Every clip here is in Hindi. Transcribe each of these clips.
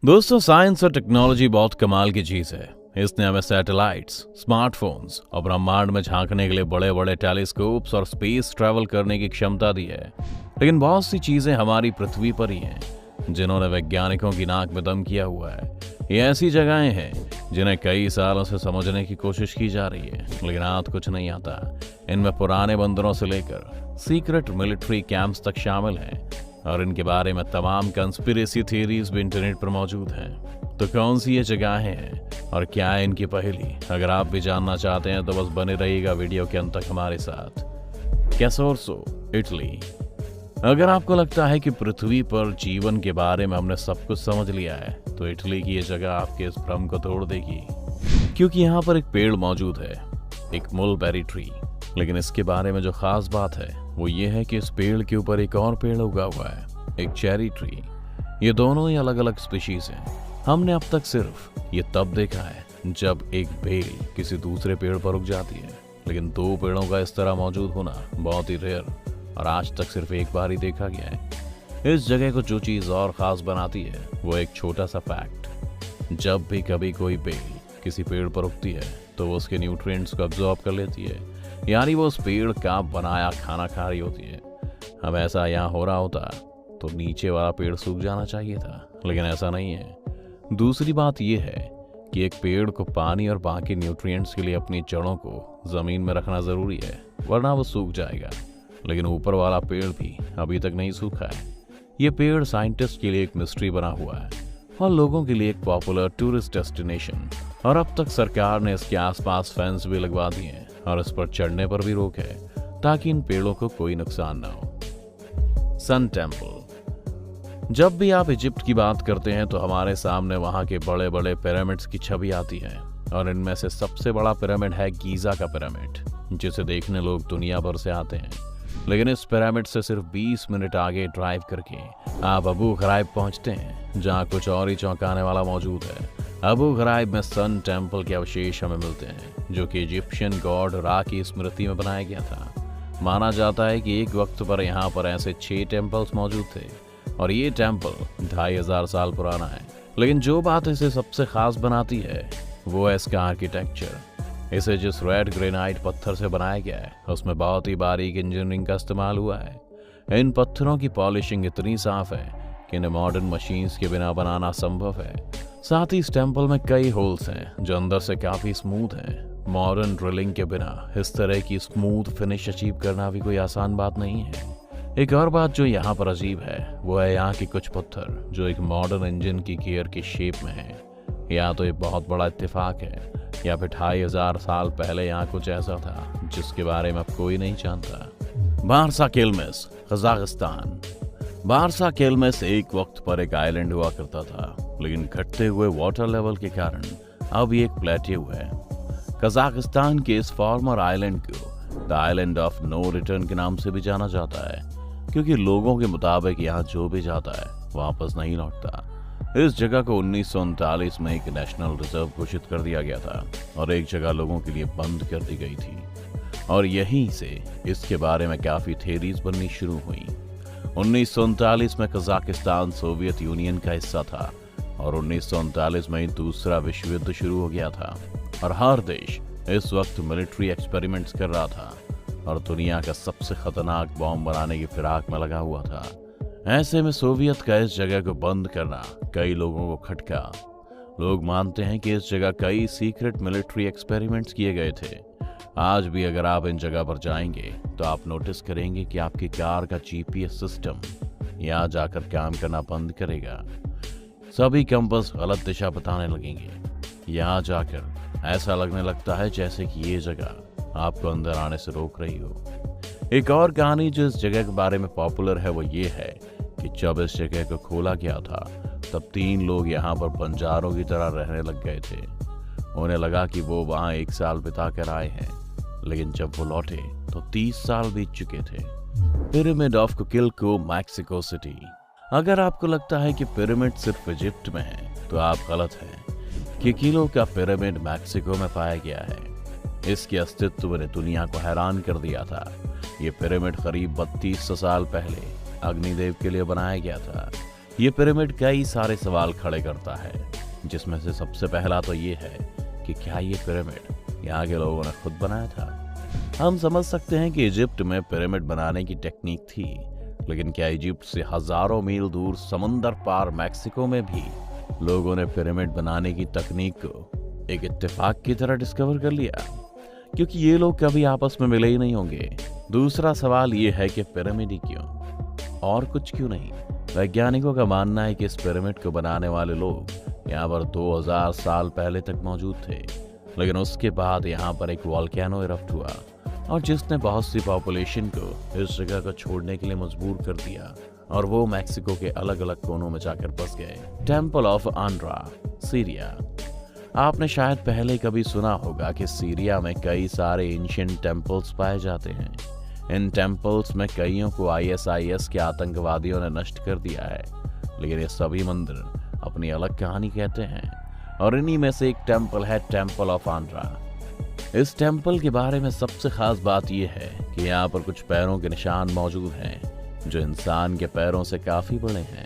दोस्तों, साइंस और टेक्नोलॉजी बहुत कमाल की चीज है। इसने हमें सैटेलाइट्स, स्मार्टफोन्स और ब्रह्मांड में झांकने के लिए बड़े बड़े टेलीस्कोप्स और स्पेस ट्रैवल करने की क्षमता दी है। लेकिन बहुत सी चीजें हमारी पृथ्वी पर ही हैं जिन्होंने वैज्ञानिकों की नाक में दम किया हुआ है। ये ऐसी जगहें हैं जिन्हें कई सालों से समझने की कोशिश की जा रही है, लेकिन हाथ कुछ नहीं आता। इनमें पुराने बंदरों से लेकर सीक्रेट मिलिट्री कैंप्स तक शामिल हैं और इनके बारे में तमाम कंस्पिरेसी थ्योरीज भी इंटरनेट पर मौजूद हैं। तो कौन सी ये जगहें हैं और क्या है इनकी पहेली? अगर आप भी जानना चाहते हैं तो बस बने रहिएगा वीडियो के अंत तक हमारे साथ। कैसोर्सो, इटली। अगर आपको लगता है कि पृथ्वी पर जीवन के बारे में हमने सब कुछ समझ लिया है, तो इटली की ये जगह आपके इस भ्रम को तोड़ देगी, क्योंकि यहाँ पर एक पेड़ मौजूद है, एक मुलबेरी ट्री। लेकिन इसके बारे में जो खास बात है वो ये है कि इस पेड़ के ऊपर एक और पेड़ उगा हुआ है, एक चेरी ट्री। ये दोनों ही अलग अलग स्पीशीज हैं। हमने अब तक सिर्फ ये तब देखा है जब एक बेल किसी दूसरे पेड़ पर उग जाती है, लेकिन दो पेड़ों का इस तरह मौजूद होना बहुत ही रेयर और आज तक सिर्फ एक बार ही देखा गया है। इस जगह को जो चीज और खास बनाती है वो एक छोटा सा फैक्ट। जब भी कभी कोई बेल किसी पेड़ पर उगती है तो वो उसके न्यूट्रिएंट्स को अब्जॉर्ब कर लेती है, यानी वो उस पेड़ का बनाया खाना खा रही होती है। अब ऐसा यहाँ हो रहा होता तो नीचे वाला पेड़ सूख जाना चाहिए था, लेकिन ऐसा नहीं है। दूसरी बात यह है कि एक पेड़ को पानी और बाकी न्यूट्रिएंट्स के लिए अपनी जड़ों को जमीन में रखना जरूरी है, वरना वो सूख जाएगा। लेकिन ऊपर वाला पेड़ भी अभी तक नहीं सूखा है। ये पेड़ साइंटिस्ट के लिए एक मिस्ट्री बना हुआ है और लोगों के लिए एक पॉपुलर टूरिस्ट डेस्टिनेशन। और अब तक सरकार ने इसके आसपास फेंस भी लगवा दिए हैं और इस पर चढ़ने पर भी रोक है ताकि इन पेड़ों को कोई नुकसान ना हो। Sun temple. जब भी आप इजिप्ट की बात करते हैं तो हमारे सामने वहां के बड़े बड़े पिरामिड्स की छवि आती है और इनमें से सबसे बड़ा पिरामिड है गीजा का पिरामिड, जिसे देखने लोग दुनिया भर से आते हैं। लेकिन इस पिरामिड से सिर्फ 20 मिनट आगे ड्राइव करके आप अबू घराइब पहुंचते हैं, जहां कुछ और ही चौंकाने वाला मौजूद है। अबू घराइब में सन टेम्पल के अवशेष हमें मिलते हैं, जो कि इजिप्शियन गॉड रा की स्मृति में बनाया गया था। माना जाता है कि एक वक्त पर यहाँ पर ऐसे 6 टेम्पल्स मौजूद थे और ये टेम्पल 2500 साल पुराना है। लेकिन जो बात इसे सबसे खास बनाती है वो है इसका आर्किटेक्चर। इसे जिस रेड ग्रेनाइट पत्थर से बनाया गया है उसमें बहुत ही बारीक इंजीनियरिंग का इस्तेमाल हुआ है। इन पत्थरों की पॉलिशिंग इतनी साफ है कि इन्हें मॉडर्न मशीन्स के बिना बनाना संभव है। साथ ही इस टेम्पल में कई होल्स हैं जो अंदर से काफी स्मूथ हैं। मॉडर्न ड्रिलिंग के बिना इस तरह की स्मूथ फिनिश अचीव करना भी कोई आसान बात नहीं है। एक और बात जो यहाँ पर अजीब है वो है यहाँ के कुछ पत्थर जो एक मॉडर्न इंजन की गियर की शेप में है। या तो ये बहुत बड़ा इत्तेफाक है या फिर 2500 साल पहले यहाँ कुछ ऐसा था जिसके बारे में अब कोई नहीं जानता। Barsa Kelmes, Kazakhstan. Barsa Kelmes एक वक्त पर एक आइलैंड हुआ करता था, लेकिन घटते हुए वाटर लेवल के कारण अब ये एक प्लेट्यू है। कजाकिस्तान के इस फॉर्मर आइलैंड को the island of no return के नाम से भी जाना जाता है, क्योंकि लोगों के मुताबिक यहाँ जो भी जाता है वापस नहीं लौटता। इस जगह को 1939 में एक नेशनल रिजर्व घोषित कर दिया गया था और एक जगह लोगों के लिए बंद कर दी गई थी, और यहीं से इसके बारे में काफी थ्योरीज बननी शुरू हुई। 1939 में कजाकिस्तान सोवियत यूनियन का हिस्सा था और 1939 में दूसरा विश्व युद्ध शुरू हो गया था और हर देश इस वक्त मिलिट्री एक्सपेरिमेंट्स कर रहा था और दुनिया का सबसे खतरनाक बॉम्ब बनाने की फिराक में लगा हुआ था। ऐसे में सोवियत का इस जगह को बंद करना कई लोगों को खटका। लोग मानते हैं कि इस जगह कई सीक्रेट मिलिट्री एक्सपेरिमेंट्स किए गए थे। आज भी अगर आप इन जगह पर जाएंगे तो आप नोटिस करेंगे कि आपकी कार का जीपीएस सिस्टम यहाँ जाकर काम करना बंद करेगा। सभी कंपास गलत दिशा बताने लगेंगे। यहाँ जाकर ऐसा लगने लगता है जैसे कि ये जगह आपको अंदर आने से रोक रही हो। एक और कहानी जो इस जगह के बारे में पॉपुलर है वो ये है कि जब इस जगह को खोला गया था तब 3 लोग यहाँ पर बंजारों की तरह रहने लग गए थे। उन्हें लगा कि वो वहाँ 1 साल बिता कर आए हैं, लेकिन जब वो लौटे तो 30 साल बीत चुके थे। Pyramid of Cuicuilco, Mexico City. अगर आपको लगता है कि पिरामिड सिर्फ इजिप्ट में है तो आप गलत हैं। किकिलो का पिरामिड मैक्सिको में पाया गया है। इसके अस्तित्व ने दुनिया को हैरान कर दिया था। ये पिरामिड करीब 3200 साल पहले अग्निदेव के लिए बनाया गया था। ये पिरामिड कई सारे सवाल खड़े करता है, जिसमें से सबसे पहला तो ये है कि क्या ये पिरामिड यहाँ के लोगों ने खुद बनाया था। हम समझ सकते हैं कि इजिप्ट में पिरामिड बनाने की टेक्निक थी, लेकिन क्या इजिप्ट से हजारों मील दूर समंदर पार मैक्सिको में भी लोगों ने पिरामिड बनाने की तकनीक को एक इत्तेफाक की तरह डिस्कवर कर लिया? क्योंकि ये लोग कभी आपस में मिले ही नहीं होंगे। दूसरा सवाल ये है कि पिरामिड ही क्यों, और कुछ क्यों नहीं? वैज्ञानिकों का मानना है कि इस पिरामिड को बनाने वाले लोग यहाँ पर 2000 साल पहले तक मौजूद थे, लेकिन उसके बाद यहाँ पर एक वॉल्केनो इरप्ट हुआ और जिसने बहुत सी पॉपुलेशन को इस जगह को छोड़ने के लिए मजबूर कर दिया और वो मैक्सिको के अलग अलग कोनों में जाकर बस गए। Temple of Ain Dara, Syria. आपने शायद पहले कभी सुना होगा कि सीरिया में कई सारे एंशिएंट टेम्पल्स पाए जाते हैं। इन टेम्पल्स में कईयों को ISIS के आतंकवादियों ने नष्ट कर दिया है, लेकिन ये सभी मंदिर अपनी अलग कहानी कहते हैं और इन्हीं में से एक टेम्पल है टेम्पल ऑफ आंड्रा। इस टेम्पल के बारे में सबसे खास बात यह है कि यहाँ पर कुछ पैरों के निशान मौजूद हैं जो इंसान के पैरों से काफी बड़े हैं।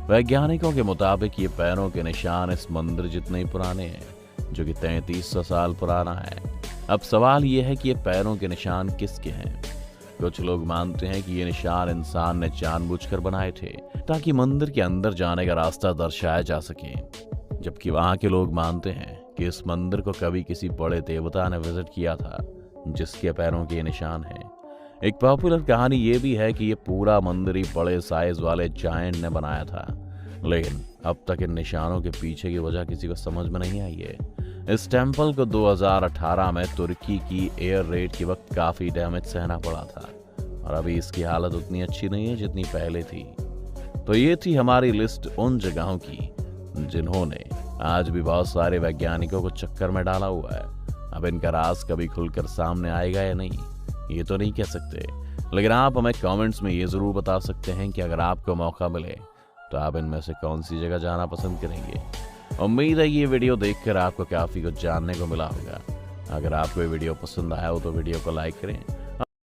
वैज्ञानिकों के मुताबिक ये पैरों के निशान इस मंदिर जितने ही पुराने हैं, जो कि 3300 साल पुराना है। अब सवाल ये है कि ये पैरों के निशान किसके हैं? कुछ लोग मानते हैं कि ये निशान इंसान ने जानबूझकर बनाए थे ताकि मंदिर के अंदर जाने का रास्ता दर्शाया जा सके, जबकि वहां के लोग मानते हैं कि इस मंदिर को कभी किसी बड़े देवता ने विजिट किया था जिसके पैरों के निशान हैं। एक पॉपुलर कहानी ये भी है कि ये पूरा मंदिर ही बड़े साइज वाले जायंट ने बनाया था, लेकिन अब तक इन निशानों के पीछे की वजह किसी को समझ में नहीं आई है। इस टेम्पल को 2018 में तुर्की की एयर रेड के वक्त काफी डैमेज सहना पड़ा था और अभी इसकी हालत उतनी अच्छी नहीं है जितनी पहले थी। तो ये थी हमारी लिस्ट उन जगहों की जिन्होंने आज भी बहुत सारे वैज्ञानिकों को चक्कर में डाला हुआ है। अब इनका राज कभी खुलकर सामने आएगा या नहीं, ये तो नहीं कह सकते, लेकिन आप हमें कमेंट्स में ये जरूर बता सकते हैं कि अगर आपको मौका मिले तो आप इनमें से कौन सी जगह जाना पसंद करेंगे। उम्मीद है ये वीडियो देखकर आपको काफी कुछ जानने को मिला होगा। अगर आपको ये वीडियो पसंद आया हो तो वीडियो को लाइक करें